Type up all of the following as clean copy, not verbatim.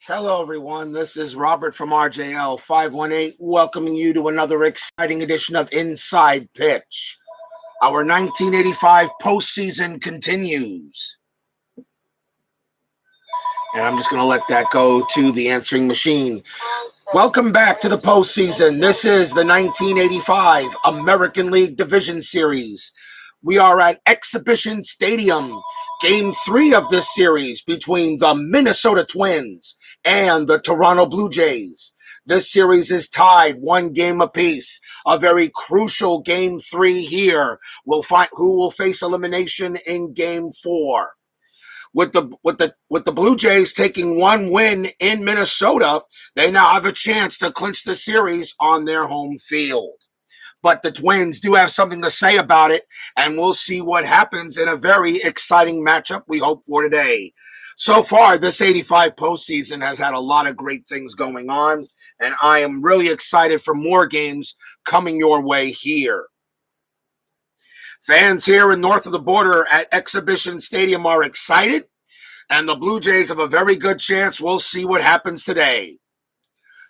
Hello, everyone. This is Robert from RJL 518, welcoming you to another exciting edition of Inside Pitch. Our 1985 postseason continues. And I'm just going to let that go to the answering machine. Welcome back to the postseason. This is the 1985 American League Division Series. We are at Exhibition Stadium, Game 3 of this series between the Minnesota Twins and the Toronto Blue Jays. This series is tied 1 game apiece. A very crucial Game 3 here. We'll find who will face elimination in Game 4. With the Blue Jays taking 1 win in Minnesota, they now have a chance to clinch the series on their home field. But the Twins do have something to say about it, and we'll see what happens in a very exciting matchup we hope for today. So far, this 85 postseason has had a lot of great things going on, and I am really excited for more games coming your way here. Fans here in north of the border at Exhibition Stadium are excited, and the Blue Jays have a very good chance. We'll see what happens today.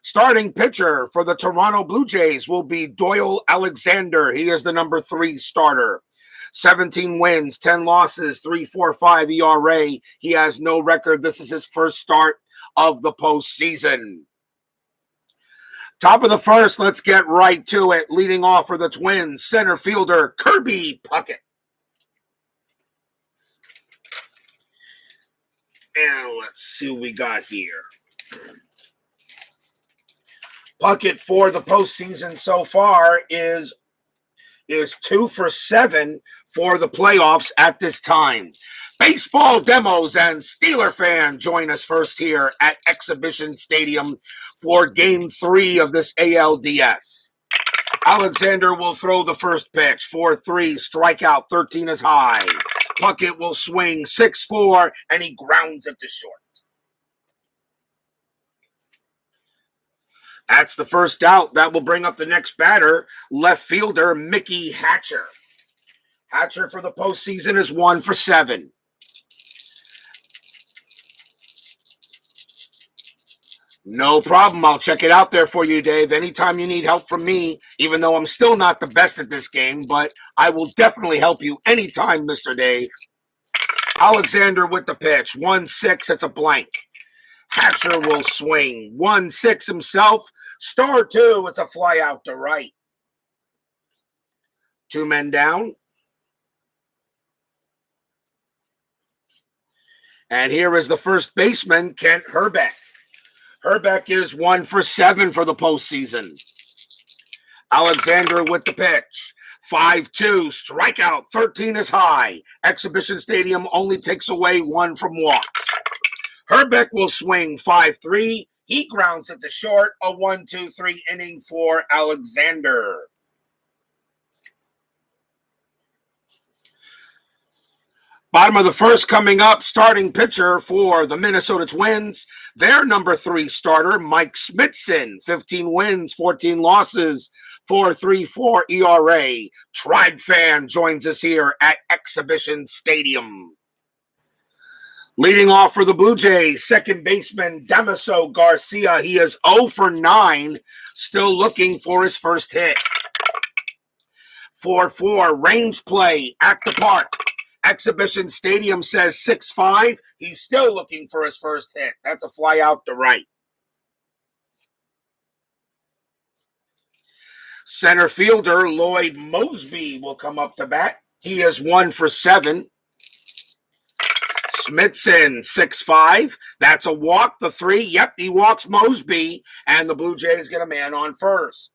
Starting pitcher for the Toronto Blue Jays will be Doyle Alexander. He is the number 3 starter. 17 wins, 10 losses, 3.45 ERA. He has no record. This is his first start of the postseason. Top of the first, let's get right to it. Leading off for the Twins, center fielder Kirby Puckett. And let's see what we got here. Puckett for the postseason so far is 2 for 7 for the playoffs at this time. Baseball demos and Steeler fan join us first here at Exhibition Stadium for Game 3 of this ALDS. Alexander will throw the first pitch, 4-3, strikeout, 13 is high. Puckett will swing 6-4, and he grounds it to short. That's the first out. That will bring up the next batter, left fielder Mickey Hatcher. Hatcher for the postseason is 1 for 7. No problem. I'll check it out there for you, Dave. Anytime you need help from me, even though I'm still not the best at this game, but I will definitely help you anytime, Mr. Dave. Alexander with the pitch. 1-6. It's a blank. Hatcher will swing. 1-6 himself. Star 2. It's a fly out to right. 2 men down. And here is the first baseman, Kent Hrbek. Hrbek is 1 for 7 for the postseason. Alexander with the pitch. 5-2, strikeout, 13 is high. Exhibition Stadium only takes away 1 from walks. Hrbek will swing 5-3. He grounds it to short. A 1-2-3 inning for Alexander. Bottom of the first coming up, starting pitcher for the Minnesota Twins. Their number 3 starter, Mike Smithson. 15 wins, 14 losses, 4.34 ERA. Tribe fan joins us here at Exhibition Stadium. Leading off for the Blue Jays, second baseman Damaso Garcia. He is 0 for 9, still looking for his first hit. 4-4, range play at the park. Exhibition Stadium says 6-5. He's still looking for his first hit. That's a fly out to right. Center fielder Lloyd Mosby will come up to bat. He is 1 for 7. Smithson, 6-5. That's a walk. The 3. Yep, he walks Mosby. And the Blue Jays get a man on first.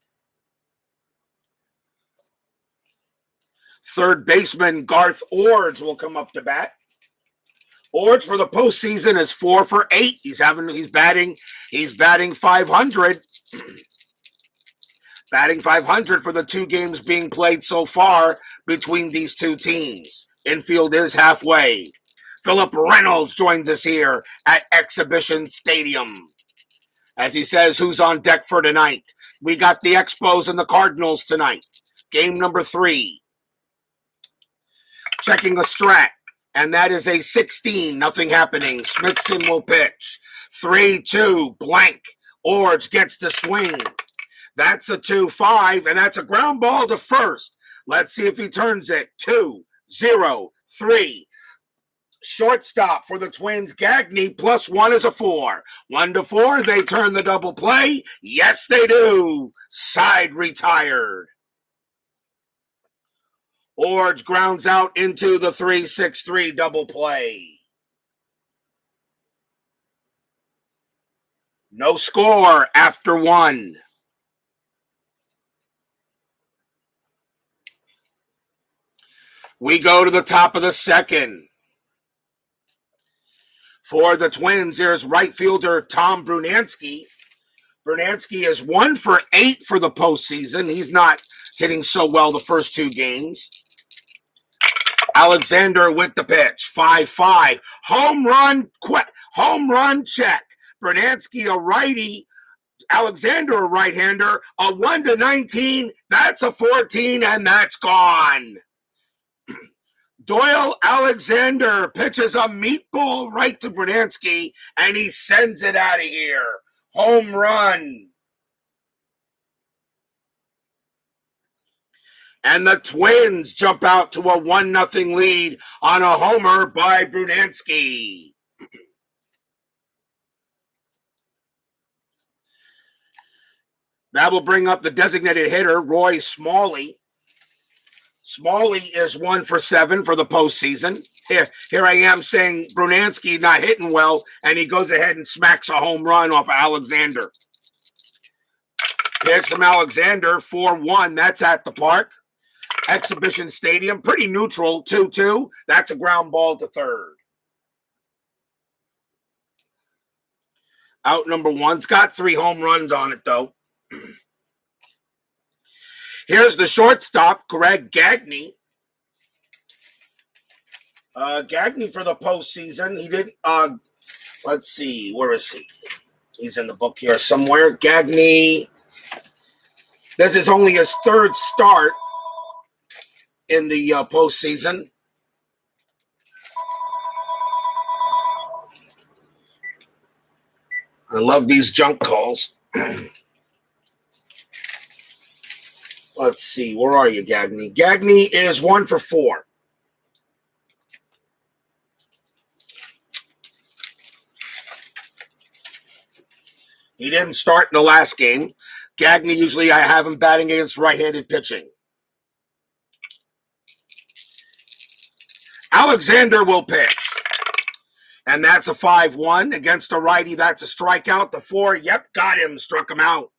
Third baseman Garth Orge will come up to bat. Orge for the postseason is 4 for 8. He's batting 500. Batting 500 for the 2 games being played so far between these 2 teams. Infield is halfway. Philip Reynolds joins us here at Exhibition Stadium. As he says, who's on deck for tonight? We got the Expos and the Cardinals tonight. Game number 3. Checking the strat. And that is a 16. Nothing happening. Smithson will pitch. 3-2 blank. Orge gets the swing. That's a 2-5, and that's a ground ball to first. Let's see if he turns it. 2-0-3. Shortstop for the Twins, Gagne, +1 is a 4. 1-4, they turn the double play. Yes, they do. Side retired. Orge grounds out into the 3-6-3 double play. No score after 1. We go to the top of the second. For the Twins, there's right fielder Tom Brunansky. Brunansky is 1 for 8 for the postseason. He's not hitting so well the first 2 games. Alexander with the pitch. 5-5. Home run check. Brunansky, a righty. Alexander, a right-hander. A 1-19. That's a 14, and that's gone. Doyle Alexander pitches a meatball right to Brunansky, and he sends it out of here. Home run. And the Twins jump out to a 1-0 lead on a homer by Brunansky. That will bring up the designated hitter, Roy Smalley. Smalley is 1 for 7 for the postseason. Here I am saying Brunansky not hitting well, and he goes ahead and smacks a home run off of Alexander. Pitch from Alexander, 4-1. That's at the park. Exhibition Stadium, pretty neutral, 2-2. That's a ground ball to third. Out number 1's got 3 home runs on it, though. Here's the shortstop, Greg Gagne. Gagne for the postseason. He didn't, let's see, where is he? He's in the book here somewhere. Gagne, this is only his 3rd start in the postseason. I love these junk calls. Let's see, where are you, Gagne? Gagne is 1 for 4. He didn't start in the last game. Gagne, usually I have him batting against right-handed pitching. Alexander will pitch. And that's a 5-1 against a righty. That's a strikeout. The 4, yep, got him, struck him out.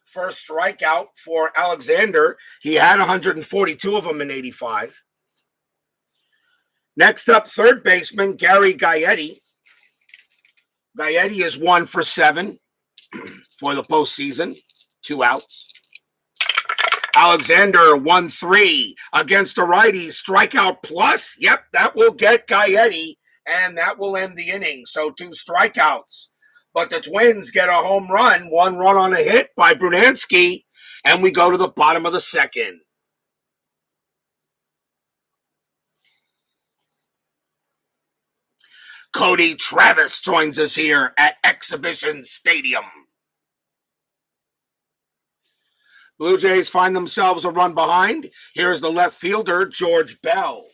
First strikeout for Alexander. He had 142 of them in 85. Next up, third baseman Gary Guyetti. Guyetti is 1 for 7 for the postseason. 2 outs. Alexander 1-3 against a righty. Strikeout plus. Yep, that will get Guyetti, and that will end the inning. So 2 strikeouts. But the Twins get a home run, 1 run on a hit by Brunansky, and we go to the bottom of the second. Cody Travis joins us here at Exhibition Stadium. Blue Jays find themselves a run behind. Here's the left fielder, George Bell.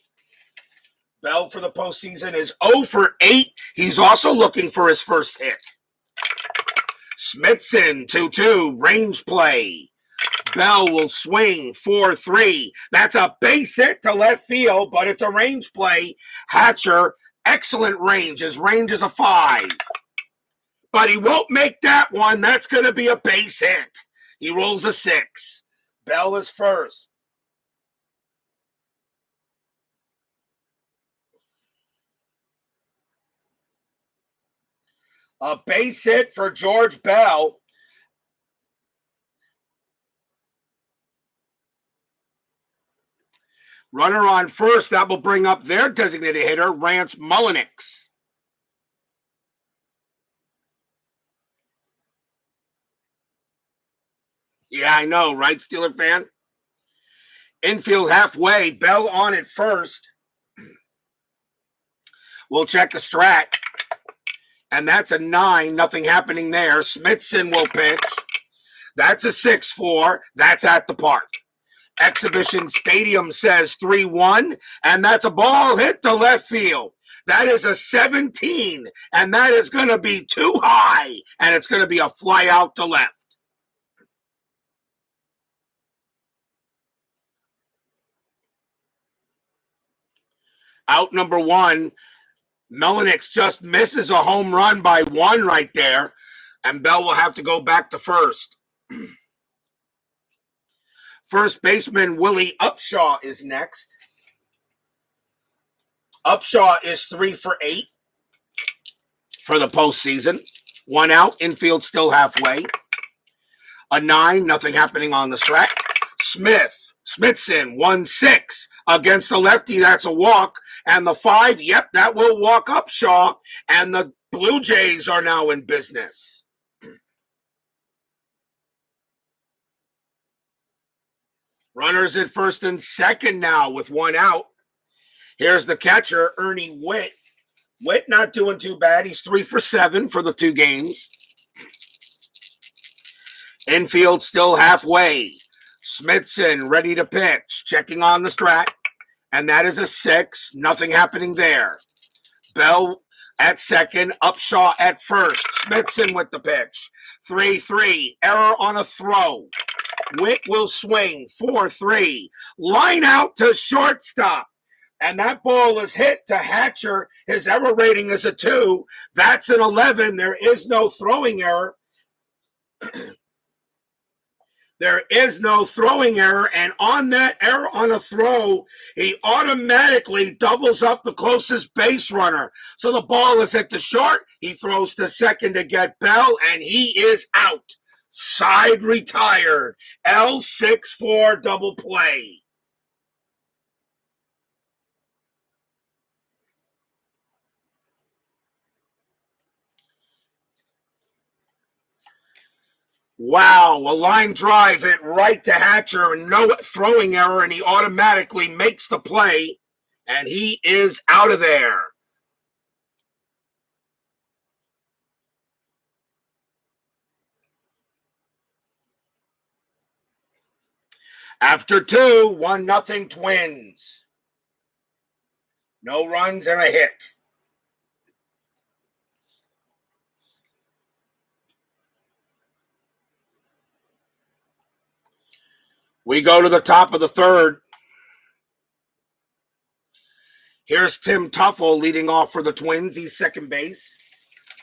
Bell for the postseason is 0 for 8. He's also looking for his first hit. Smithson, 2-2, range play. Bell will swing, 4-3. That's a base hit to left field, but it's a range play. Hatcher, excellent range. His range is a 5. But he won't make that one. That's going to be a base hit. He rolls a 6. Bell is first. A base hit for George Bell. Runner on first. That will bring up their designated hitter, Rance Mullenix. Yeah, I know, right, Steeler fan? Infield halfway, Bell on at first. We'll check the strat. And that's a 9, nothing happening there. Smithson will pitch. That's a 6-4. That's at the park. Exhibition Stadium says 3-1, and that's a ball hit to left field. That is a 17, and that is going to be too high, and it's going to be a fly out to left. Out number 1, Melanix just misses a home run by 1 right there, and Bell will have to go back to first. First baseman Willie Upshaw is next. Upshaw is 3 for 8 for the postseason. 1 out, infield still halfway. A 9, nothing happening on the strat. Smithson, 1-6 against the lefty. That's a walk. And the 5, yep, that will walk Upshaw. And the Blue Jays are now in business. Runners at first and second now with 1 out. Here's the catcher, Ernie Witt. Witt not doing too bad. He's 3 for 7 for the 2 games. Infield still halfway. Smithson ready to pitch. Checking on the strat. And that is a 6. Nothing happening there. Bell at second. Upshaw at first. Smithson with the pitch. 3-3. Error on a throw. Witt will swing. 4-3. Line out to shortstop. And that ball is hit to Hatcher. His error rating is a 2. That's an 11. There is no throwing error. There is no throwing error. And on that error on a throw, he automatically doubles up the closest base runner. So the ball is hit to short. He throws to second to get Bell, and he is out. Side retired. L6-4 double play. Wow, a line drive hit right to Hatcher and no throwing error, and he automatically makes the play, and he is out of there. After 2, 1-0 Twins. No runs and a hit. We go to the top of the third. Here's Tim Tuffle leading off for the Twins. He's second base.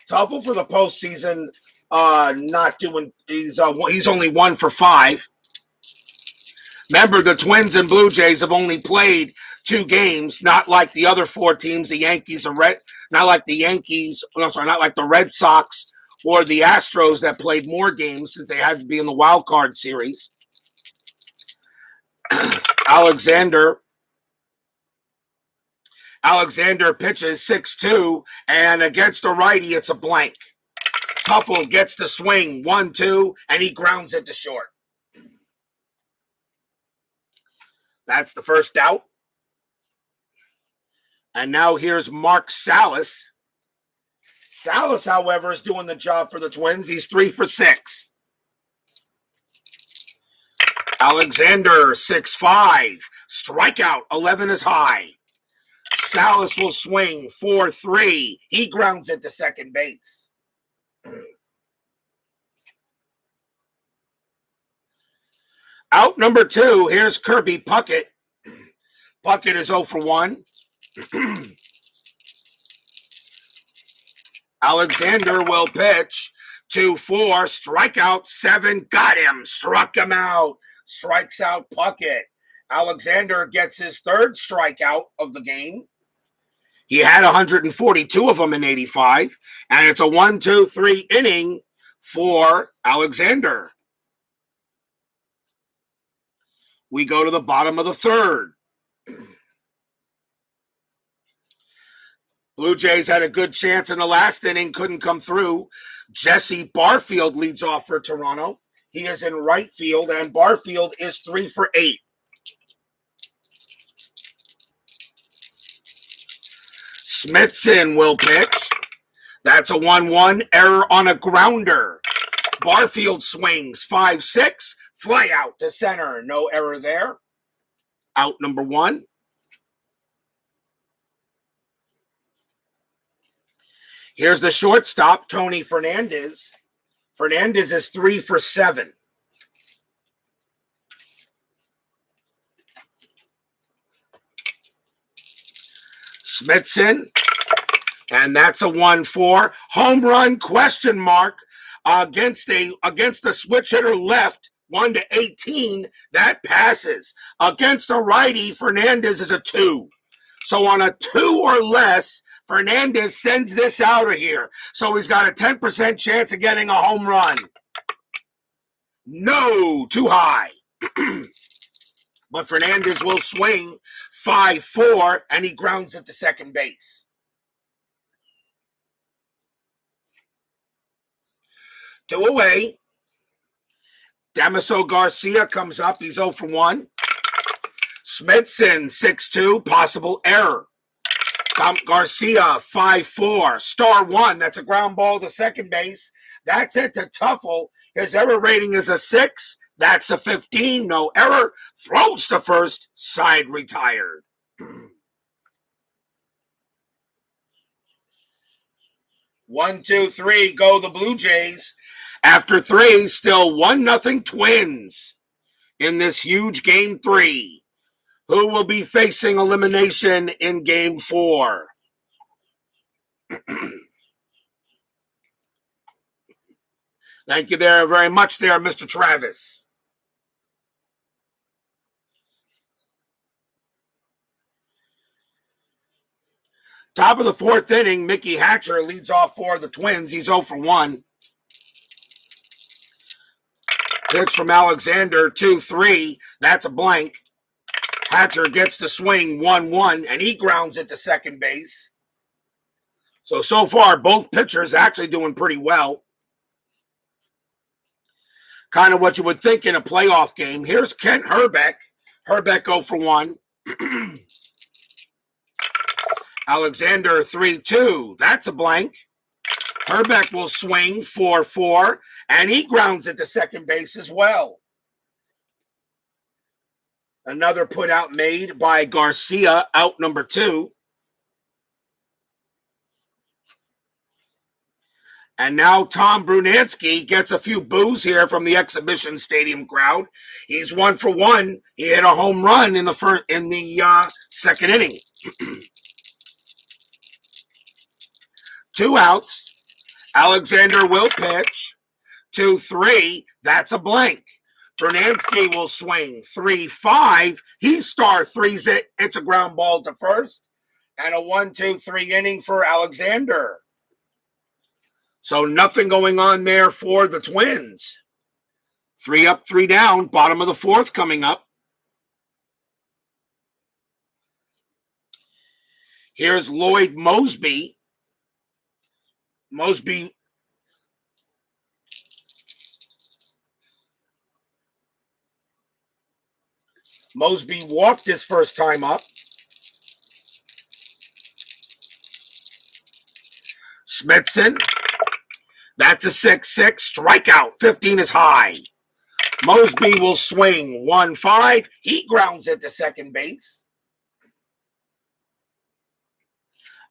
Tuffle for the postseason, not doing. He's only 1 for 5. Remember, the Twins and Blue Jays have only played 2 games, not like the other 4 teams. The Yankees are not like the Yankees. Not like the Red Sox or the Astros that played more games since they had to be in the wild card series. Alexander pitches 6-2, and against a righty, it's a blank. Tuffle gets to swing 1-2, and he grounds it to short. That's the first out. And now here's Mark Salas. Salas, however, is doing the job for the Twins. He's 3 for 6. Alexander, 6-5. Strikeout, 11 is high. Salas will swing 4-3. He grounds it to second base. Out number 2, here's Kirby Puckett. Puckett is 0 for 1. Alexander will pitch 2-4. Strikeout, 7. Got him. Struck him out. Strikes out Puckett. Alexander gets his 3rd strikeout of the game. He had 142 of them in 85, and it's a 1-2-3 inning for Alexander. We go to the bottom of the 3rd. Blue Jays had a good chance in the last inning, couldn't come through. Jesse Barfield leads off for Toronto. He is in right field, and Barfield is 3 for 8. Smithson will pitch. That's a 1-1, error on a grounder. Barfield swings 5-6, fly out to center. No error there. Out number 1. Here's the shortstop, Tony Fernandez. Fernandez is 3 for 7. Smithson, and that's a 1-4. Home run question mark against a switch hitter left, 1-18. That passes. Against a righty, Fernandez is a 2. So on a 2 or less, Fernandez sends this out of here. So he's got a 10% chance of getting a home run. No, too high. But Fernandez will swing 5-4, and he grounds it to second base. Two away. Damaso Garcia comes up. He's 0 for 1. Smithson, 6-2, possible error. Garcia, 5-4, star 1. That's a ground ball to second base. That's it to Tuffle. His error rating is a 6. That's a 15. No error. Throws to first. Side retired. 1, 2, 3. Go the Blue Jays. After 3, still 1-0 Twins in this huge game 3. Who will be facing elimination in game 4? Thank you there very much there, Mr. Travis. Top of the 4th inning, Mickey Hatcher leads off for the Twins. He's 0 for 1. Pitch from Alexander, 2-3. That's a blank. Hatcher gets the swing 1-1, and he grounds it to second base. So far, both pitchers actually doing pretty well. Kind of what you would think in a playoff game. Here's Kent Herbeck. Herbeck 0 for 1. Alexander 3-2. That's a blank. Herbeck will swing 4-4, and he grounds it to second base as well. Another put out made by Garcia, out number 2. And now Tom Brunansky gets a few boos here from the exhibition stadium crowd. He's 1 for 1. He hit a home run in the second inning. 2 outs. Alexander will pitch. 2-3. That's a blank. Brunansky will swing 3-5. He star 3s it. It's a ground ball to first. And a 1-2-3 inning for Alexander. So nothing going on there for the Twins. 3 up, 3 down. Bottom of the 4th coming up. Here's Lloyd Mosby. Mosby walked his first time up. Smithson. That's a 6-6. Strikeout. 15 is high. Mosby will swing 1-5. He grounds it to second base.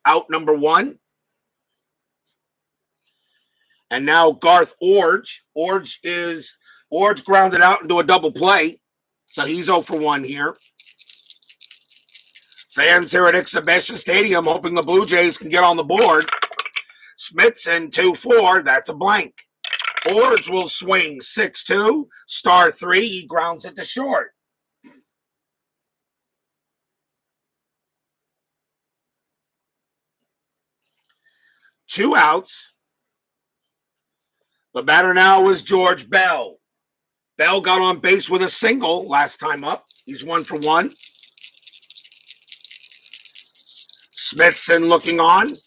Out number 1. And now Garth Orge. Orge grounded out into a double play. So he's 0 for 1 here. Fans here at Exhibition Stadium hoping the Blue Jays can get on the board. Smithson 2-4. That's a blank. Orge will swing 6-2. Star 3. He grounds it to short. Two outs. The batter now is George Bell. Bell got on base with a single last time up. He's 1 for 1. Smithson looking on.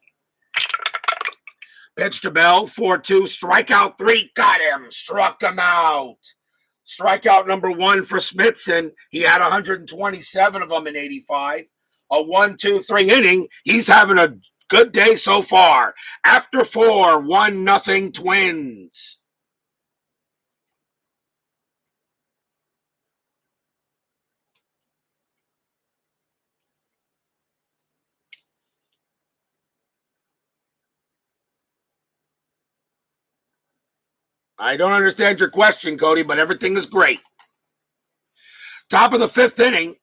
Pitch to Bell, 4-2, strikeout 3, got him, struck him out. Strikeout number 1 for Smithson. He had 127 of them in 85. A 1-2-3 inning. He's having a good day so far. After 4, 1-0 Twins. I don't understand your question, Cody, but everything is great. Top of the 5th inning.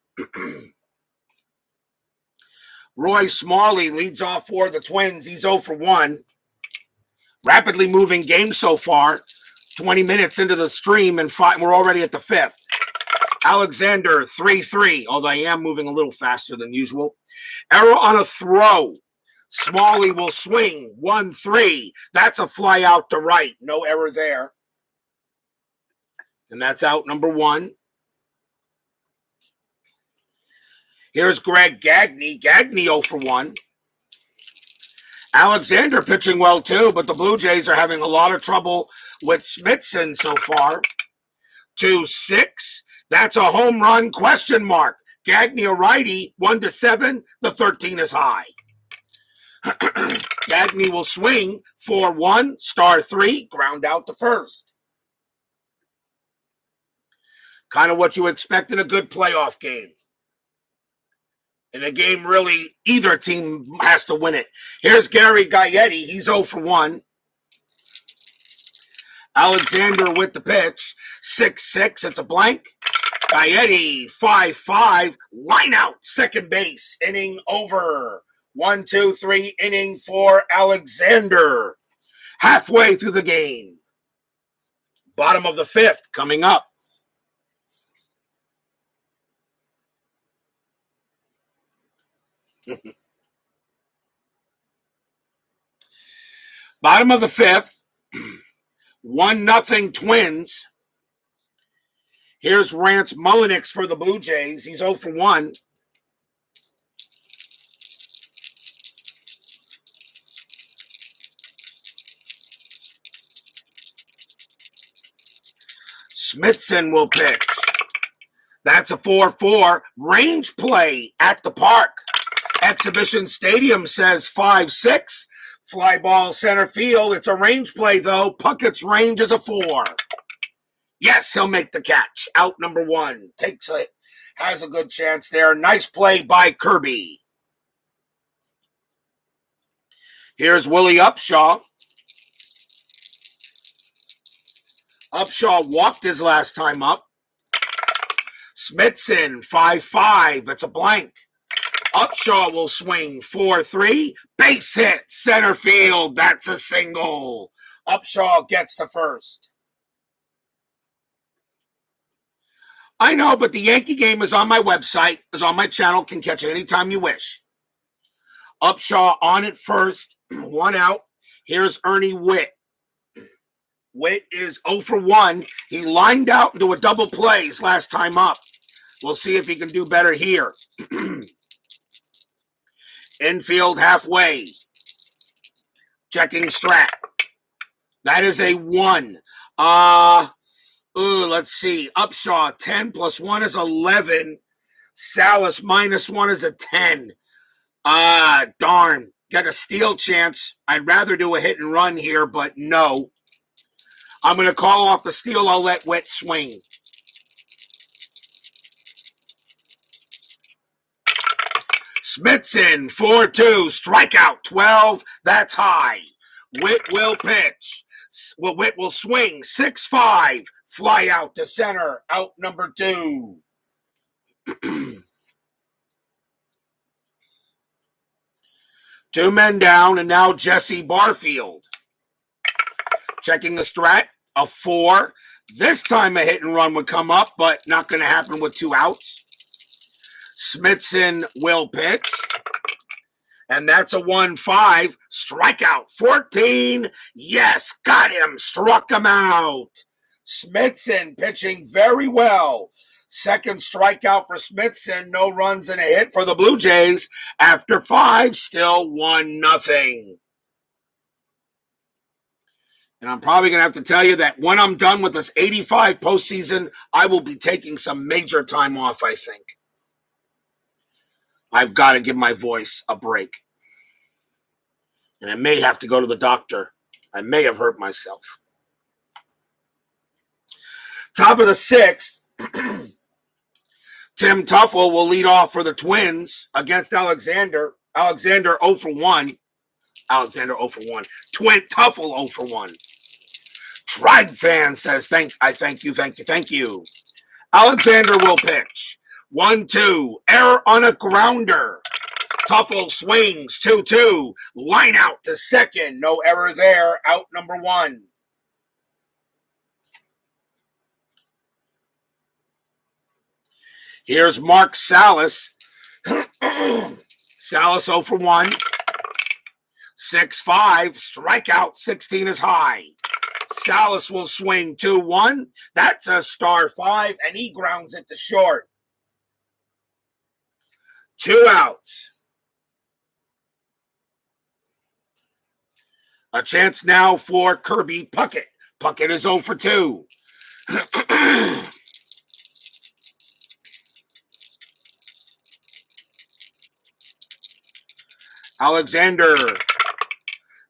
Roy Smalley leads off for the Twins. He's 0 for 1. Rapidly moving game so far. 20 minutes into the stream, and we're already at the 5th. Alexander, 3-3, although I am moving a little faster than usual. Error on a throw. Smalley will swing, 1-3. That's a fly out to right. No error there. And that's out number 1. Here's Greg Gagne. Gagne 0 for 1. Alexander pitching well too, but the Blue Jays are having a lot of trouble with Smithson so far. 2-6. That's a home run, question mark. Gagne a righty, 1-7. The 13 is high. Gagne will swing, 4-1, star 3, ground out to first. Kind of what you expect in a good playoff game. In a game, really, either team has to win it. Here's Gary Guyetti. He's 0 for 1. Alexander with the pitch. 6-6. It's a blank. Guyetti, 5-5. Line out, second base. Inning over. 1-2-3 inning for Alexander. Halfway through the game. Bottom of the 5th coming up. Bottom of the 5th, 1-0 Twins. Here's Rance Mullenix for the Blue Jays. He's 0 for 1. Smithson will pitch. That's a 4-4. Range play at the park. Exhibition Stadium says 5-6. Fly ball center field. It's a range play, though. Puckett's range is a 4. Yes, he'll make the catch. Out number 1. Takes it. Has a good chance there. Nice play by Kirby. Here's Willie Upshaw. Upshaw walked his last time up. Smithson, 5-5. It's a blank. Upshaw will swing, 4-3. Base hit, center field. That's a single. Upshaw gets to first. I know, but the Yankee game is on my website, is on my channel. Can catch it anytime you wish. Upshaw on it first. 1 out. Here's Ernie Witt. Witt is 0 for 1. He lined out into a double play his last time up. We'll see if he can do better here. Infield halfway. Checking strat. That is a 1. Let's see. Upshaw, 10 plus 1 is 11. Salas minus 1 is a 10. Darn. Got a steal chance. I'd rather do a hit and run here, but no. I'm going to call off the steal. I'll let Witt swing. Smithson, 4-2, strikeout, 12. That's high. Witt will pitch. Witt will swing, 6-5. Fly out to center, out number 2. 2 men down, and now Jesse Barfield. Checking the strat, a 4. This time a hit and run would come up, but not going to happen with 2 outs. Smithson will pitch. And that's a 1-5. Strikeout, 14. Yes, got him. Struck him out. Smithson pitching very well. Second strikeout for Smithson. No runs and a hit for the Blue Jays. After 5, still 1-0. And I'm probably going to have to tell you that when I'm done with this 85 postseason, I will be taking some major time off, I think. I've got to give my voice a break. And I may have to go to the doctor. I may have hurt myself. Top of the 6th, Tim Tuffle will lead off for the Twins against Alexander. Alexander 0 for 1. Alexander 0 for 1. Tuffle 0 for 1. Tribe fan says, thank you. Alexander will pitch. 1-2. Error on a grounder. Tuffle swings. 2-2. Line out to second. No error there. Out number 1. Here's Mark Salas. Salas 0 for 1. 6-5. Strikeout. 16 is high. Salas will swing 2-1. That's a star 5, and he grounds it to short. 2 outs. A chance now for Kirby Puckett. Puckett is 0 for 2. Alexander.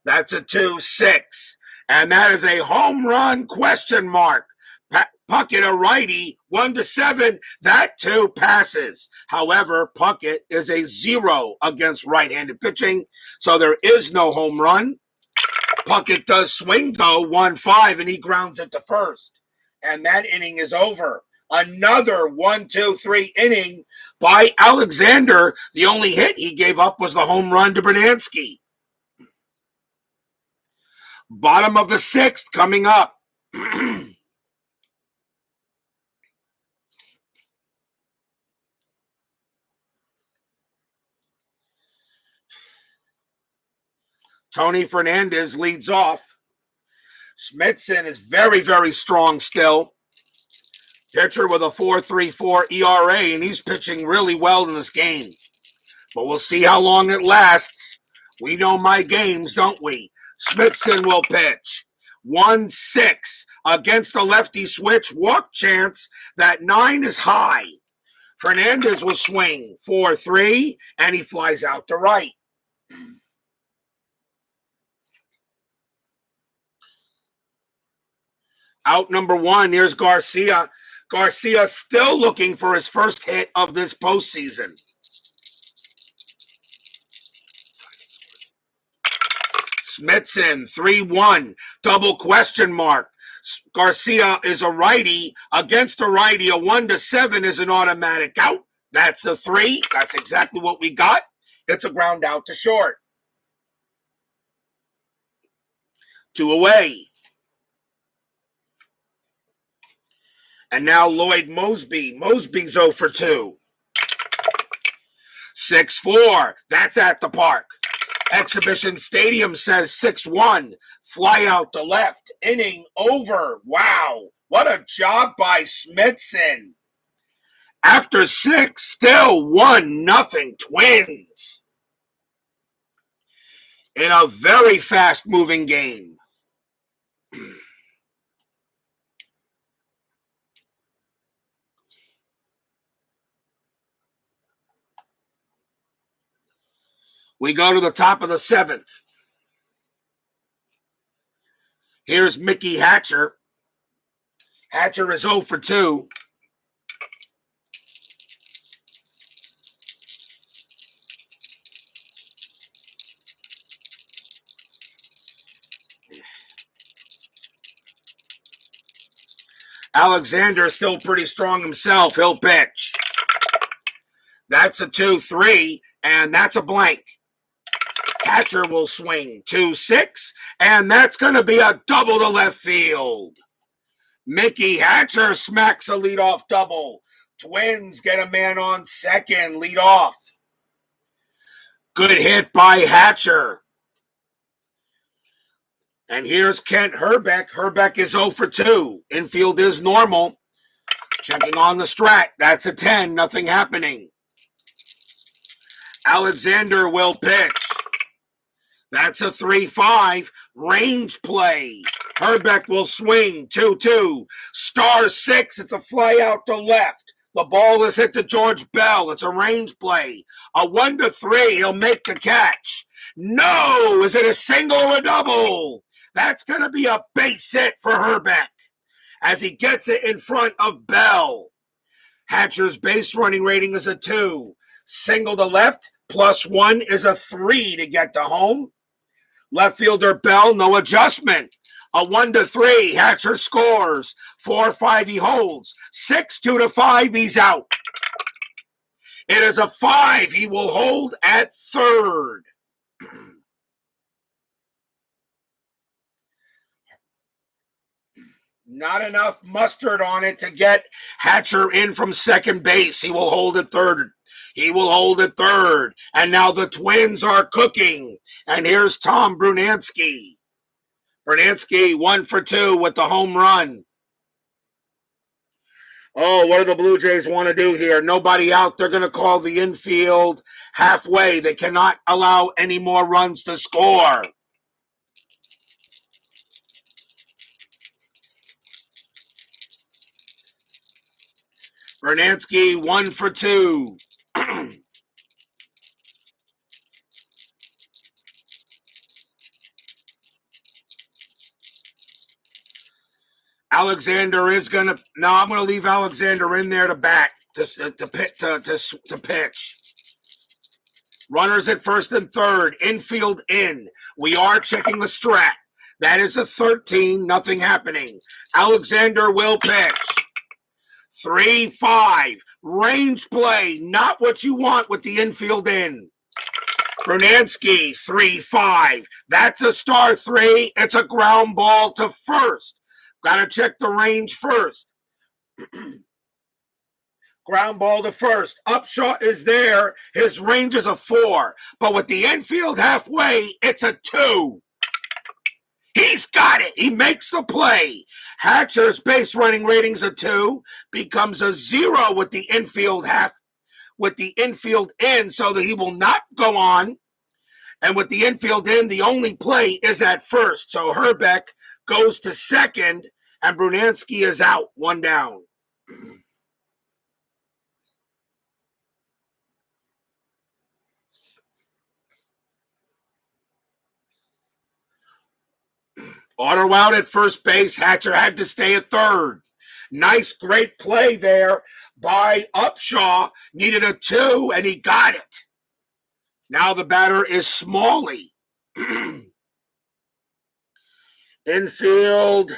That's a 2-6. And that is a home run question mark. Puckett, a righty, 1-7. That 2 passes. However, Puckett is a 0 against right-handed pitching, so there is no home run. Puckett does swing, though, 1-5, and he grounds it to first. And that inning is over. Another 1-2-3 inning by Alexander. The only hit he gave up was the home run to Bernansky. Bottom of the 6th coming up. Tony Fernandez leads off. Smithson is very, very strong still. Pitcher with a 4.34 ERA, and he's pitching really well in this game. But we'll see how long it lasts. We know my games, don't we? Smithson will pitch. 1-6 against a lefty switch. Walk chance. That 9 is high. Fernandez will swing 4-3, and he flies out to right. Out number 1, here's Garcia. Garcia still looking for his first hit of this postseason. Smithson, 3-1, double question mark. Garcia is a righty. Against a righty, a 1-7 is an automatic out. That's a 3. That's exactly what we got. It's a ground out to short. 2 away. And now Lloyd Mosby. Mosby's 0 for 2. 6-4. That's at the park. Exhibition Stadium says 6-1. Fly out to left. Inning over. Wow. What a job by Smithson. After 6, still 1-0 Twins. In a very fast-moving game. We go to the top of the 7th. Here's Mickey Hatcher. Hatcher is 0 for 2. Alexander is still pretty strong himself. He'll pitch. That's a 2-3, and that's a blank. Catcher will swing 2-6, and that's going to be a double to left field. Mickey Hatcher smacks a leadoff double. Twins get a man on second, lead off. Good hit by Hatcher. And here's Kent Herbeck. Herbeck is 0 for 2. Infield is normal. Checking on the strat. That's a 10. Nothing happening. Alexander will pitch. That's a 3-5. Range play. Herbeck will swing 2-2. Star 6. It's a fly out to left. The ball is hit to George Bell. It's a range play. A 1-3. He'll make the catch. No! Is it a single or a double? That's going to be a base hit for Herbeck as he gets it in front of Bell. Hatcher's base running rating is a 2. Single to left, +1 is a 3 to get to home. Left fielder Bell, no adjustment. A 1-3, Hatcher scores. 4-5, he holds. 6-2 to 5, he's out. It is a 5, he will hold at third. Not enough mustard on it to get Hatcher in from second base. He will hold at third. He will hold at third. And now the Twins are cooking. And here's Tom Brunansky. Brunansky 1 for 2 with the home run. Oh, what do the Blue Jays want to do here? Nobody out. They're going to call the infield halfway. They cannot allow any more runs to score. Brunansky 1 for 2. Alexander is going to... No, I'm going to leave Alexander in there to bat, to pitch. Runners at first and third. Infield in. We are checking the strat. That is a 13. Nothing happening. Alexander will pitch. 3-5. Range play. Not what you want with the infield in. Brunansky, 3-5. That's a star 3. It's a ground ball to first. Got to check the range first. Ground ball to first. Upshot is there. His range is a 4. But with the infield halfway, it's a 2. He's got it. He makes the play. Hatcher's base running rating's a 2. Becomes a 0 with the infield in, so that he will not go on. And with the infield in, the only play is at first. So Herbeck goes to second, and Brunansky is out, 1 down. Auto out at first base. Hatcher had to stay at third. Nice, great play there by Upshaw. Needed a 2, and he got it. Now the batter is Smalley. Infield.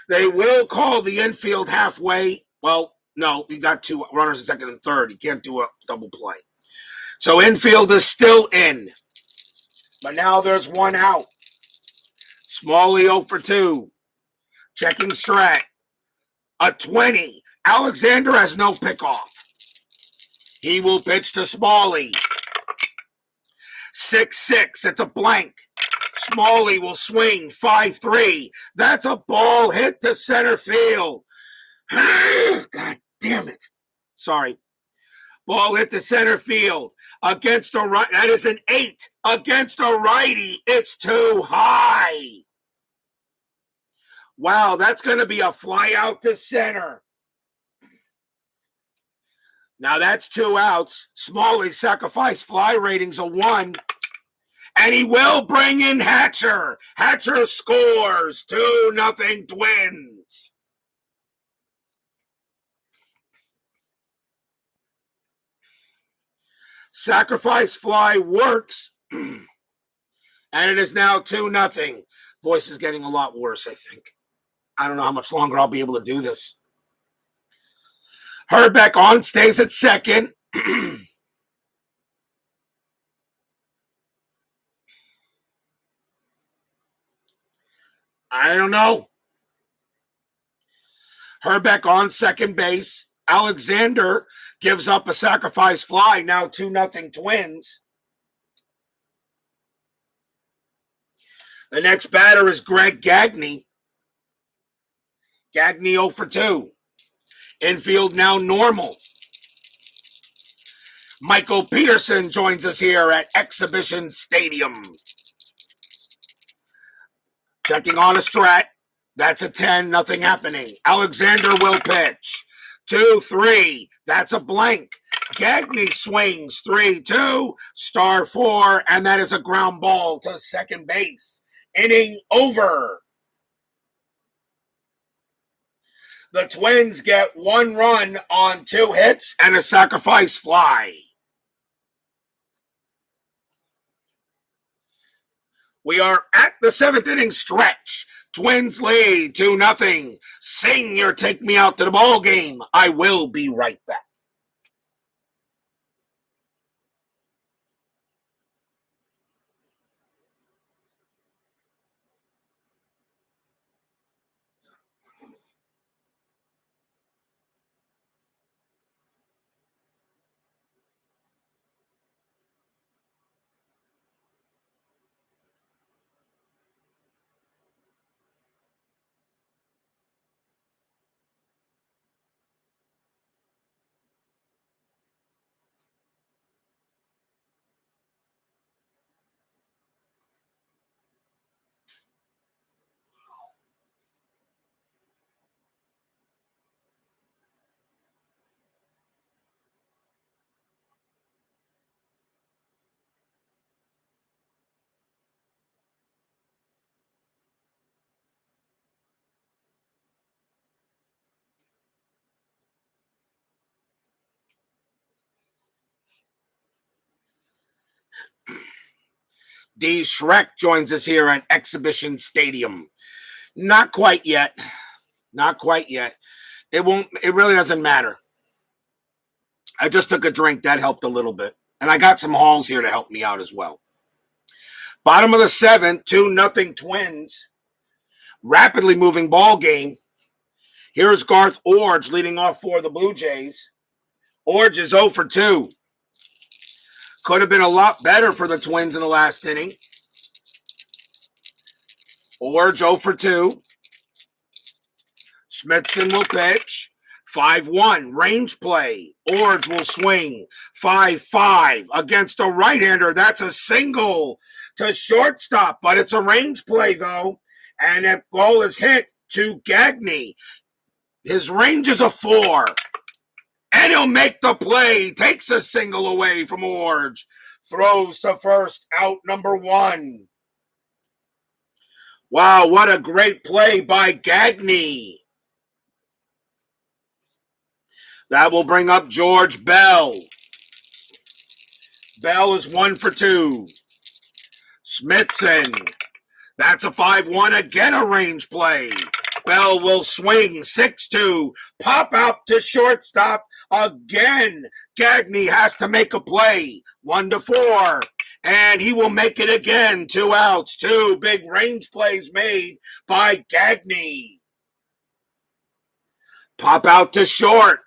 They will call the infield halfway. Well, no, he got 2 runners in second and third. He can't do a double play. So infield is still in. But now there's 1 out. Smalley 0 for 2. Checking strat. A 20. Alexander has no pickoff. He will pitch to Smalley. 6-6. It's a blank. Smalley will swing 5-3. That's a ball hit to center field. God damn it. Sorry. Ball hit to center field. Against a right. That is an 8. Against a righty. It's too high. Wow, that's going to be a fly out to center. Now that's 2 outs. Smalley's sacrifice fly rating's a 1. And he will bring in Hatcher. Hatcher scores. 2-0 Twins. Sacrifice fly works. And it is now 2-0. Voice is getting a lot worse, I think. I don't know how much longer I'll be able to do this. Herbeck on, stays at second. I don't know. Herbeck on second base. Alexander gives up a sacrifice fly. Now 2-0 Twins. The next batter is Greg Gagne. Gagne 0 for 2. Infield now normal. Michael Peterson joins us here at Exhibition Stadium. Checking on a strat. That's a 10, nothing happening. Alexander will pitch. 2-3. That's a blank. Guyetti swings. 3-2. Star 4. And that is a ground ball to second base. Inning over. The Twins get 1 run on 2 hits and a sacrifice fly. We are at the 7th inning stretch. Twins lead 2-0. Sing your take me out to the ball game. I will be right back. D. Shrek joins us here at Exhibition Stadium. Not quite yet. Not quite yet. It really doesn't matter. I just took a drink. That helped a little bit. And I got some Halls here to help me out as well. Bottom of the 7th, 2-0 Twins. Rapidly moving ball game. Here's Garth Orge leading off for the Blue Jays. Orge is 0 for 2. Could have been a lot better for the Twins in the last inning. Orge 0 for 2. Smithson will pitch. 5-1, range play. Orge will swing. 5-5 against a right-hander. That's a single to shortstop, but it's a range play, though. And that ball is hit to Guyetti. His range is a 4. And he'll make the play. Takes a single away from Orge. Throws to first, out number 1. Wow, what a great play by Guyetti. That will bring up George Bell. Bell is 1 for 2. Smithson. That's a 5-1. Again, a range play. Bell will swing. 6-2. Pop out to shortstop. Again, Guyetti has to make a play. 1-4. And he will make it again. 2 outs. 2 big range plays made by Guyetti. Pop out to short.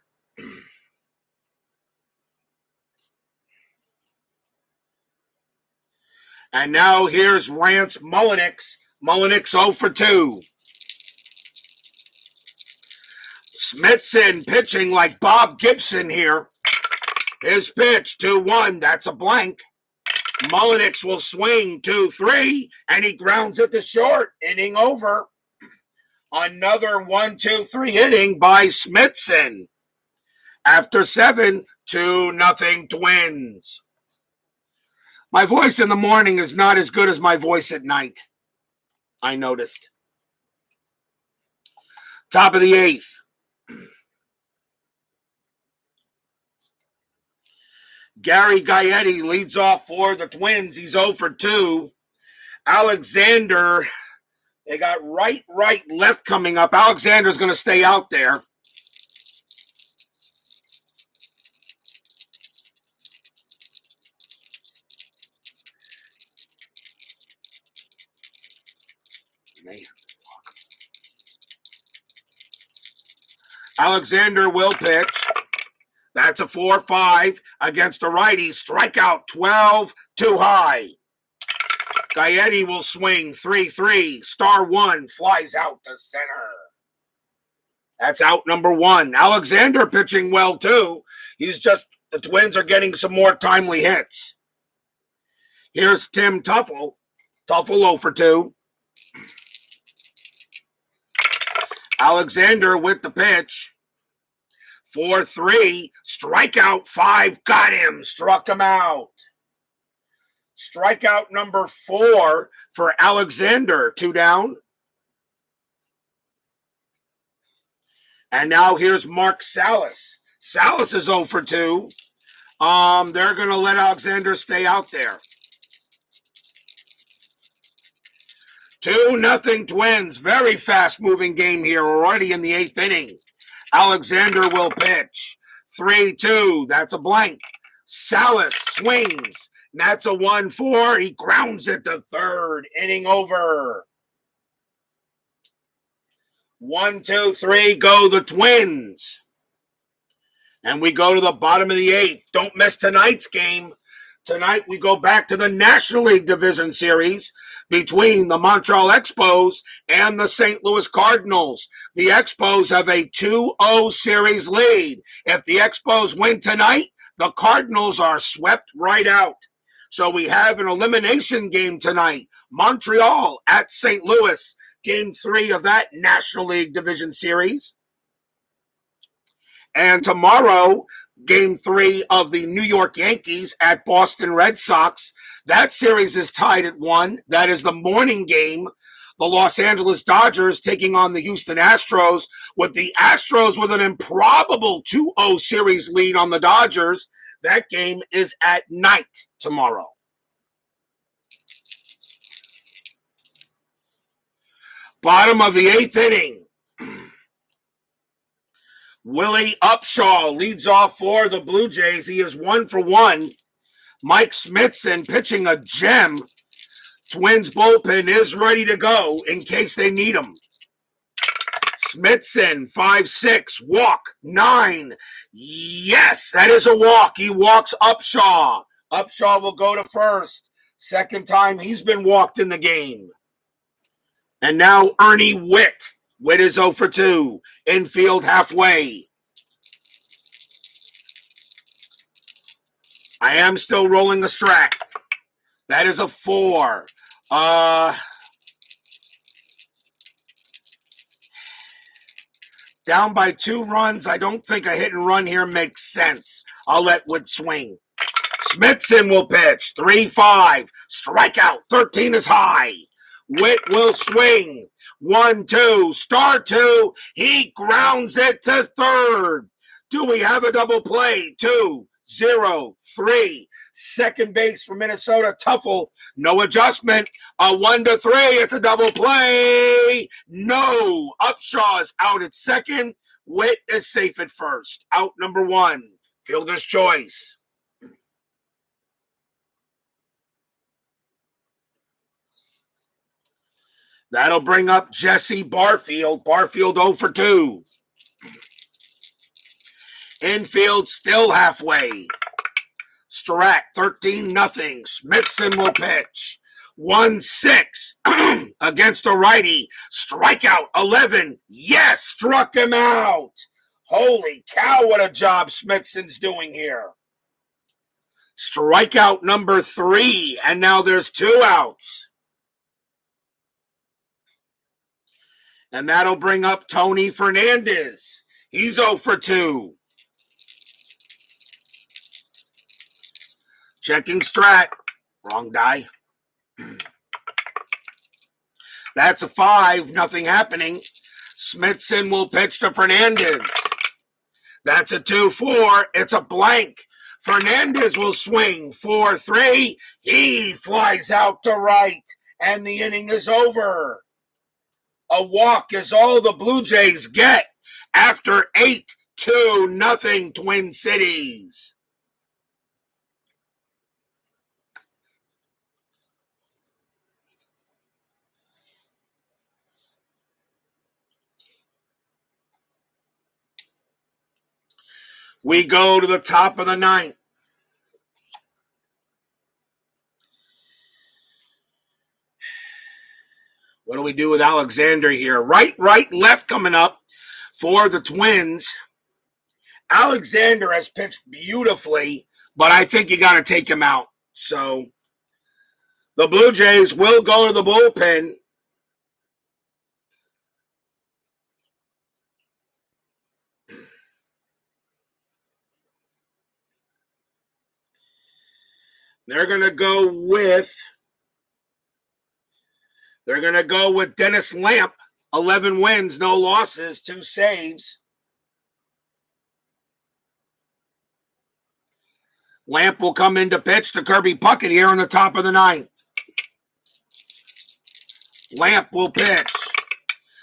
And now here's Rance Mullenix. Mullenix 0 for 2. Smithson pitching like Bob Gibson here. His pitch, 2-1. That's a blank. Mullenix will swing 2-3, and he grounds it to short. Inning over. Another 1-2-3 inning by Smithson. After 7, 2-0 Twins. My voice in the morning is not as good as my voice at night. I noticed. Top of the 8th. Gary Guyetti leads off for the Twins. He's 0 for 2. Alexander, they got right, left coming up. Alexander's going to stay out there. Alexander will pitch. That's a 4-5 against a righty. Strikeout 12, too high. Guyetti will swing 3-3. Star 1 flies out to center. That's out number 1. Alexander pitching well too. The Twins are getting some more timely hits. Here's Tim Tuffle. Tuffle 0 for 2. Alexander with the pitch. 4-3, strikeout 5, got him, struck him out. Strikeout number 4 for Alexander, 2 down. And now here's Mark Salas. Salas is 0 for 2. They're going to let Alexander stay out there. 2-0 Twins. Very fast-moving game here, already in the 8th inning. Alexander will pitch. 3-2. That's a blank. Salas swings. And that's a 1-4. He grounds it to third. Inning over. 1, 2, 3. Go the Twins. And we go to the bottom of the 8th. Don't miss tonight's game. Tonight we go back to the National League Division Series between the Montreal Expos and the St. Louis Cardinals. The Expos have a 2-0 series lead. If the Expos win tonight, the Cardinals are swept right out. So we have an elimination game tonight. Montreal at St. Louis, game 3 of that National League Division Series. And tomorrow, game 3 of the New York Yankees at Boston Red Sox. That series is tied at 1. That is the morning game. The Los Angeles Dodgers taking on the Houston Astros, with the Astros with an improbable 2-0 series lead on the Dodgers. That game is at night tomorrow. Bottom of the 8th inning. Willie Upshaw leads off for the Blue Jays. He is 1 for 1. Mike Smithson pitching a gem. Twins bullpen is ready to go in case they need him. Smithson, 5-6, walk, 9. Yes, that is a walk. He walks Upshaw. Upshaw will go to first. Second time he's been walked in the game. And now Ernie Witt. Witt is 0 for 2. Infield halfway. I am still rolling the strat. That is a 4. Down by 2 runs. I don't think a hit and run here makes sense. I'll let Witt swing. Smithson will pitch. 3-5. Strikeout. 13 is high. Witt will swing. 1-2, star 2. He grounds it to third. Do we have a double play? 2-0-3. Second base for Minnesota. Tuffle. No adjustment. A 1-3. It's a double play. No. Upshaw is out at second. Witt is safe at first. Out number 1. Fielder's choice. That'll bring up Jesse Barfield. Barfield 0 for 2. Infield still halfway. Strat 13-0. Smithson will pitch. 1-6 against a righty. Strikeout 11. Yes, struck him out. Holy cow, what a job Smithson's doing here. Strikeout number 3, and now there's 2 outs. And that'll bring up Tony Fernandez. He's 0 for 2. Checking strat. Wrong die. That's a 5. Nothing happening. Smithson will pitch to Fernandez. That's a 2-4. It's a blank. Fernandez will swing. 4-3. He flies out to right. And the inning is over. A walk is all the Blue Jays get after 8-2 Twin Cities. We go to the top of the 9th. What do we do with Alexander here? Right, left coming up for the Twins. Alexander has pitched beautifully, but I think you got to take him out. So the Blue Jays will go to the bullpen. They're going to go with Dennis Lamp. 11 wins, no losses, 2 saves. Lamp will come in to pitch to Kirby Puckett here in the top of the 9th. Lamp will pitch.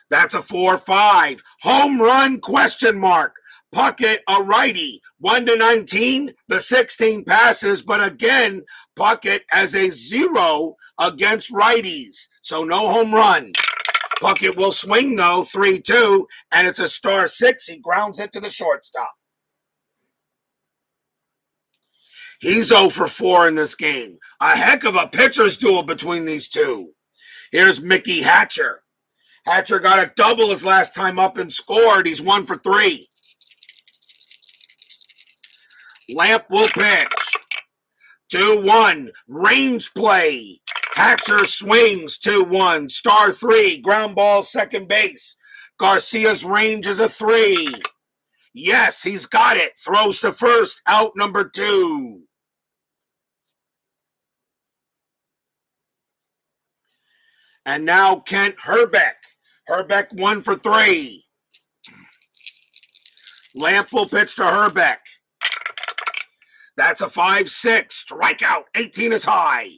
That's a 4-5. Home run question mark. Puckett, a righty. 1-19. The 16 passes, but again, Puckett as a 0 against righties. So no home run. Puckett will swing, though, 3-2, and it's a star 6. He grounds it to the shortstop. He's 0 for 4 in this game. A heck of a pitcher's duel between these two. Here's Mickey Hatcher. Hatcher got a double his last time up and scored. He's 1 for 3. Lamp will pitch. 2-1. Range play. Hatcher swings. 2-1. Star 3. Ground ball, second base. Garcia's range is a 3. Yes, he's got it. Throws to first. Out number 2. And now Kent Herbeck. Herbeck 1 for 3. Lamp will pitch to Herbeck. That's a 5-6. Strikeout. 18 is high.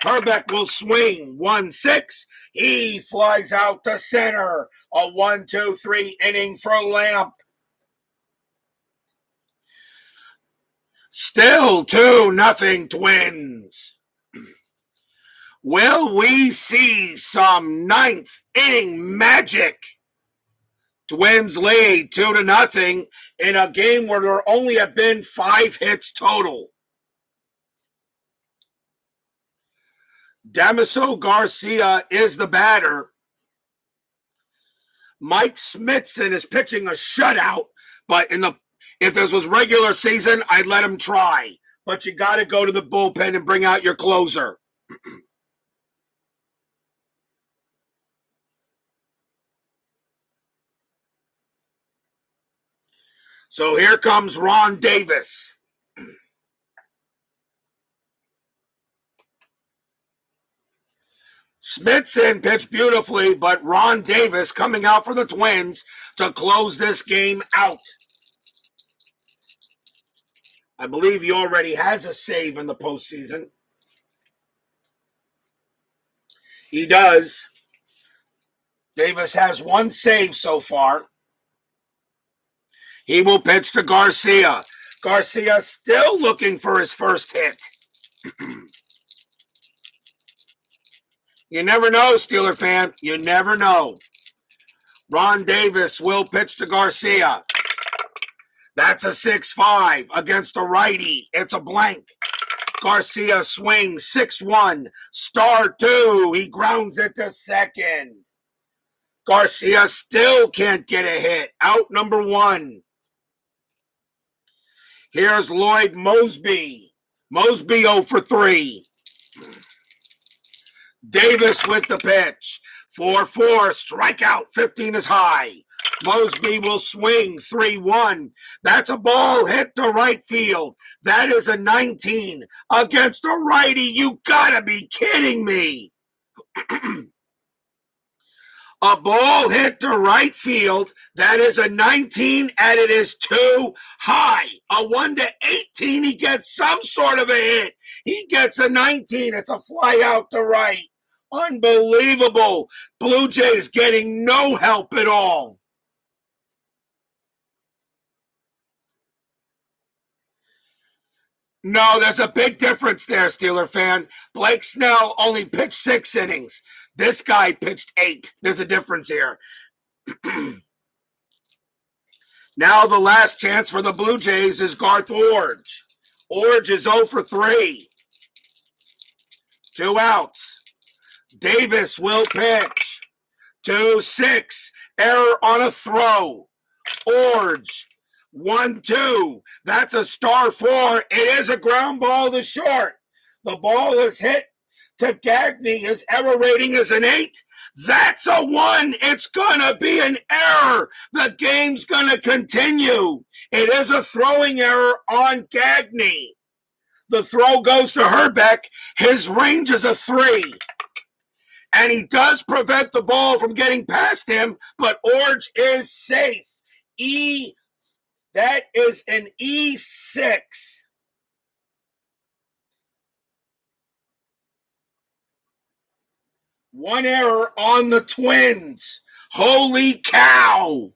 Herbeck will swing. 1-6. He flies out to center. A 1-2-3 inning for Lamp. Still 2-0 Twins. Will we see some 9th inning magic? Twins lead 2-0 in a game where there only have been 5 hits total. Damaso Garcia is the batter. Mike Smithson is pitching a shutout, but if this was regular season, I'd let him try. But you got to go to the bullpen and bring out your closer. So here comes Ron Davis. Smithson pitched beautifully, but Ron Davis coming out for the Twins to close this game out. I believe he already has a save in the postseason. He does. Davis has 1 save so far. He will pitch to Garcia. Garcia still looking for his first hit. You never know, Steeler fan. You never know. Ron Davis will pitch to Garcia. That's a 6-5 against a righty. It's a blank. Garcia swings 6-1. Star 2. He grounds it to second. Garcia still can't get a hit. Out number 1. Here's Lloyd Mosby. Mosby 0 for 3. Davis with the pitch. 4-4. Strikeout. 15 is high. Mosby will swing 3-1. That's a ball hit to right field. That is a 19 against a righty. You gotta be kidding me. A ball hit to right field. That is a 19, and it is too high. A 1-18, he gets some sort of a hit. He gets a 19. It's a fly out to right. Unbelievable. Blue Jays getting no help at all. No, there's a big difference there, Steeler fan. Blake Snell only pitched 6 innings. This guy pitched 8. There's a difference here. Now the last chance for the Blue Jays is Garth Orge. Orge is 0 for 3. 2 outs. Davis will pitch. 2-6. Error on a throw. Orge. 1-2. That's a star 4. It is a ground ball to short. The ball is hit to Gagne. His error rating is an 8. That's a 1. It's going to be an error. The game's going to continue. It is a throwing error on Gagne. The throw goes to Herbeck. His range is a 3. And he does prevent the ball from getting past him, but Orge is safe. That is an E6. One error on the Twins. Holy cow.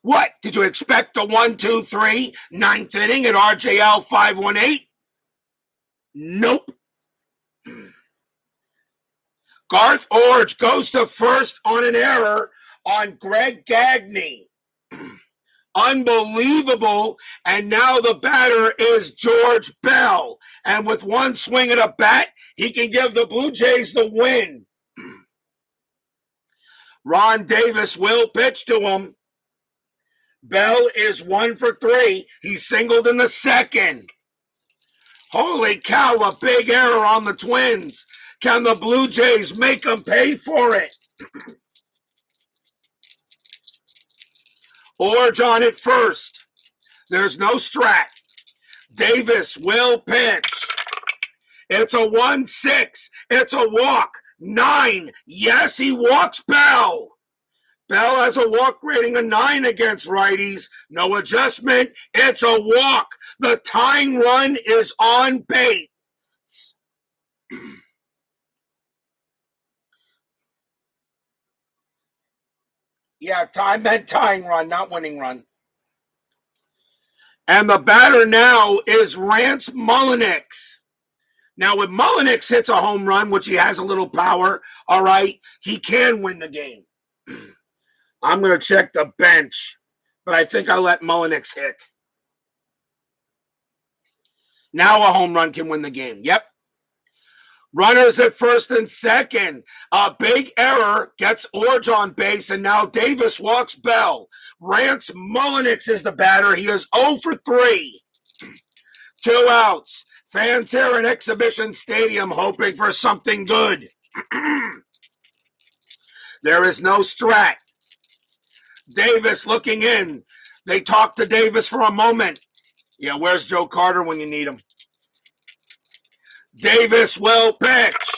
What? Did you expect a 1-2-3 ninth inning at RJL 518? Nope. Garth Orge goes to first on an error on Greg Gagne. Unbelievable. And now the batter is George Bell. And with one swing at a bat, he can give the Blue Jays the win. Ron Davis will pitch to him. Bell is 1 for 3. He singled in the second. Holy cow, a big error on the Twins. Can the Blue Jays make them pay for it? Orge on it first. There's no strat. Davis will pitch. It's a 1-6. It's a walk. 9. Yes, he walks Bell. Bell has a walk rating of 9 against righties. No adjustment. It's a walk. The tying run is on base. Yeah, I meant tying run, not winning run. And the batter now is Rance Mullenix. Now, if Mullenix hits a home run, which he has a little power, all right, he can win the game. I'm going to check the bench, but I think I let Mullenix hit. Now a home run can win the game. Yep. Runners at first and second. A big error gets Orge on base, and now Davis walks Bell. Rance Mullenix is the batter. He is 0 for 3. 2 outs. Fans here at Exhibition Stadium hoping for something good. There is no strat. Davis looking in. They talk to Davis for a moment. Yeah, where's Joe Carter when you need him? Davis will pitch.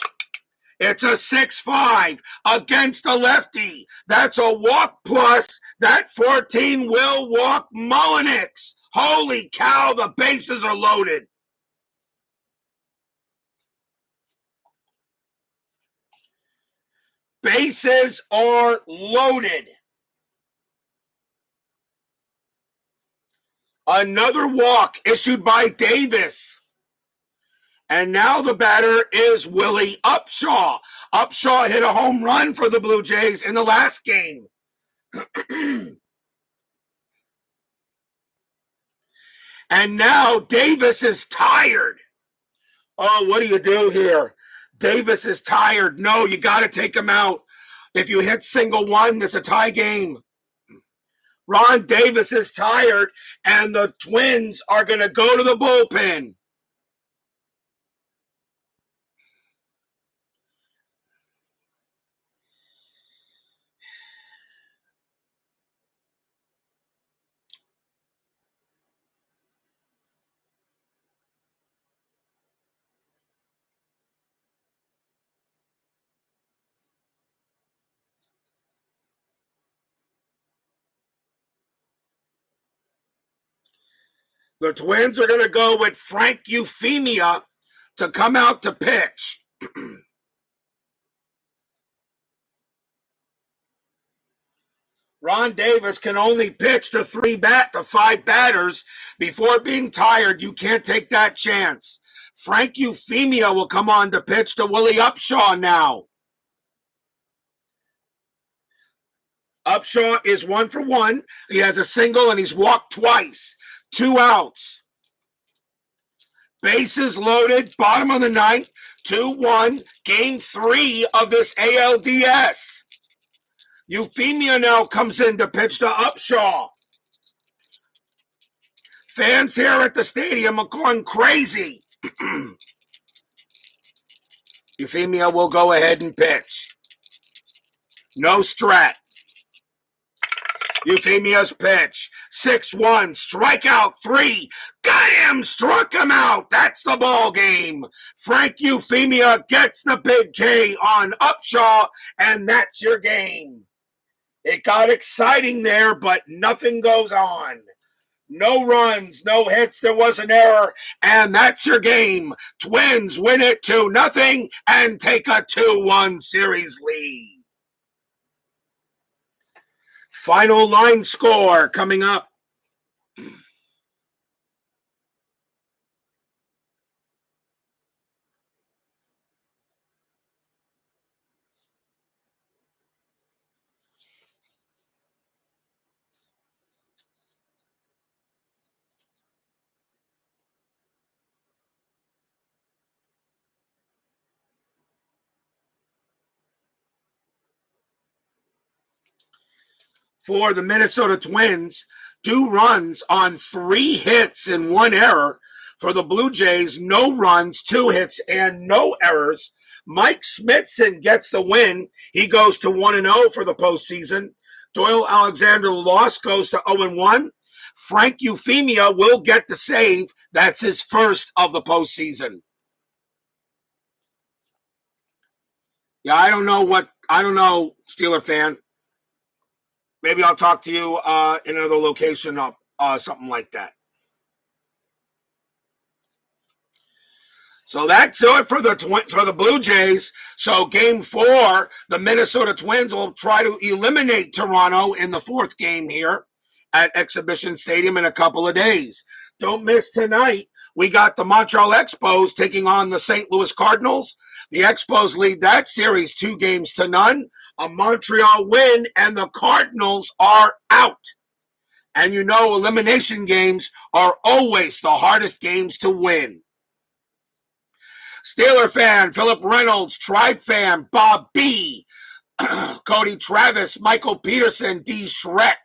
It's a 6-5 against a lefty. That's a walk plus. That 14 will walk Mullenix. Holy cow, the bases are loaded. Bases are loaded. Another walk issued by Davis. And now the batter is Willie Upshaw. Upshaw hit a home run for the Blue Jays in the last game. And now Davis is tired. Oh, what do you do here? Davis is tired. No, you got to take him out. If you hit single one, it's a tie game. Ron Davis is tired, and the Twins are going to go to the bullpen. The Twins are going to go with Frank Euphemia to come out to pitch. Ron Davis can only pitch to 5 batters before being tired. You can't take that chance. Frank Euphemia will come on to pitch to Willie Upshaw now. Upshaw is 1 for 1. He has a single and he's walked twice. 2 outs. Bases loaded, bottom of the ninth, 2-1, game 3 of this ALDS. Euphemia now comes in to pitch to Upshaw. Fans here at the stadium are going crazy. Euphemia will go ahead and pitch. No strat. Euphemia's pitch. 6-1, strikeout 3. Got him! Struck him out! That's the ball game. Frank Euphemia gets the big K on Upshaw, and that's your game. It got exciting there, but nothing goes on. No runs, no hits, there was an error, and that's your game. Twins win it 2-0 and take a 2-1 series lead. Final line score coming up. For the Minnesota Twins, 2 runs on 3 hits and 1 error. For the Blue Jays, no runs, 2 hits, and no errors. Mike Smithson gets the win. He goes to 1-0 for the postseason. Doyle Alexander Loss goes to 0-1. Frank Euphemia will get the save. That's his first of the postseason. Yeah, I don't know, Steeler fan. Maybe I'll talk to you in another location, something like that. So that's it for the Blue Jays. So game 4, the Minnesota Twins will try to eliminate Toronto in the 4th game here at Exhibition Stadium in a couple of days. Don't miss tonight. We got the Montreal Expos taking on the St. Louis Cardinals. The Expos lead that series 2-0. A Montreal win, and the Cardinals are out. And you know elimination games are always the hardest games to win. Steeler fan, Philip Reynolds, Tribe fan, Bob B., Cody Travis, Michael Peterson, D. Shrek,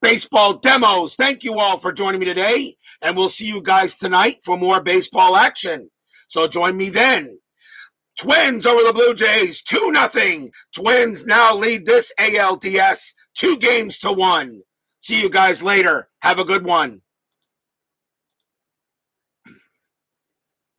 Baseball Demos. Thank you all for joining me today, and we'll see you guys tonight for more baseball action. So join me then. Twins over the Blue Jays, 2-0. Twins now lead this ALDS 2-1. See you guys later. Have a good one.